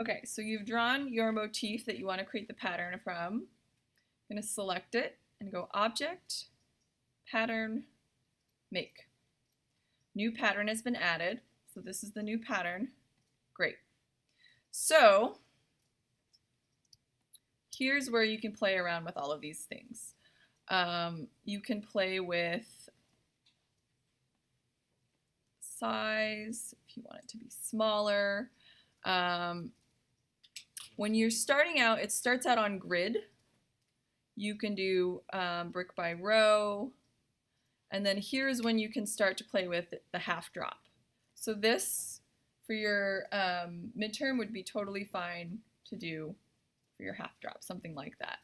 Okay, so you've drawn your motif that you want to create the pattern from. I'm going to select it and go Object, Pattern, Make. New pattern has been added, so this is the new pattern. Great. So here's where you can play around with all of these things. You can play with size if you want it to be smaller. When you're starting out, it starts out on grid. You can do brick by row. And then here's when you can start to play with the half drop. So this, for your midterm, would be totally fine to do for your half drop, something like that.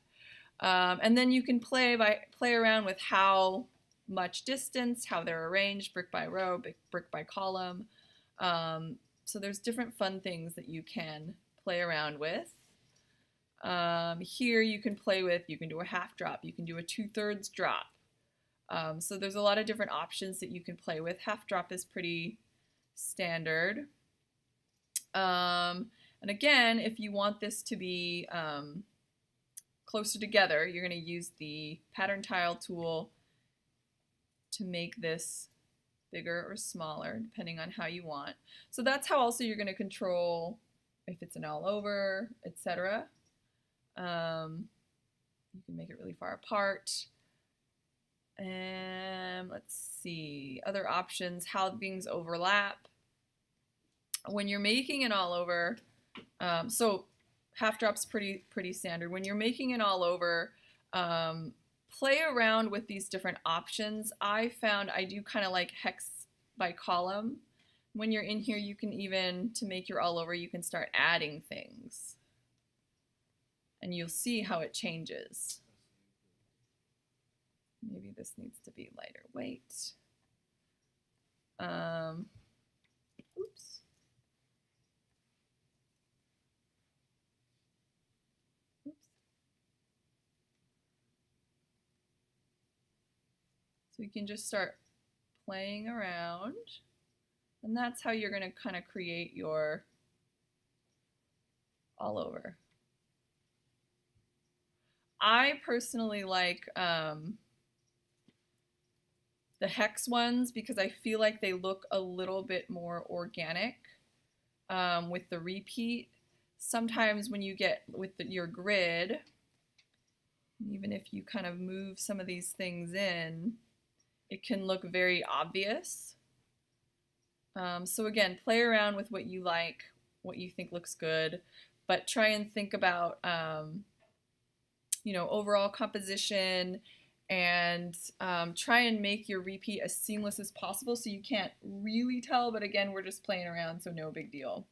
And then you can play around with how much distance, how they're arranged, brick by row, brick by column. So there's different fun things that you can play around with. Here you can play with, you can do a half drop, you can do a 2/3 drop. So there's a lot of different options that you can play with. Half drop is pretty standard. And again, if you want this to be closer together, you're going to use the pattern tile tool to make this bigger or smaller, depending on how you want. So that's how also you're going to control if it's an all over, etc. You can make it really far apart. And let's see, other options, how things overlap. When you're making an all over, so half drop's pretty standard. When you're making an all over, play around with these different options. I found I do kind of like hex by column. When you're in here, you can even, to make your all over, you can start adding things. And you'll see how it changes. Maybe this needs to be lighter weight. Oops. So you can just start playing around, and that's how you're going to kind of create your all over. I personally like the hex ones because I feel like they look a little bit more organic with the repeat. Sometimes when you get with your grid, even if you kind of move some of these things in, it can look very obvious. So again, play around with what you like, what you think looks good, but try and think about overall composition, and try and make your repeat as seamless as possible so you can't really tell, but again, we're just playing around, so no big deal.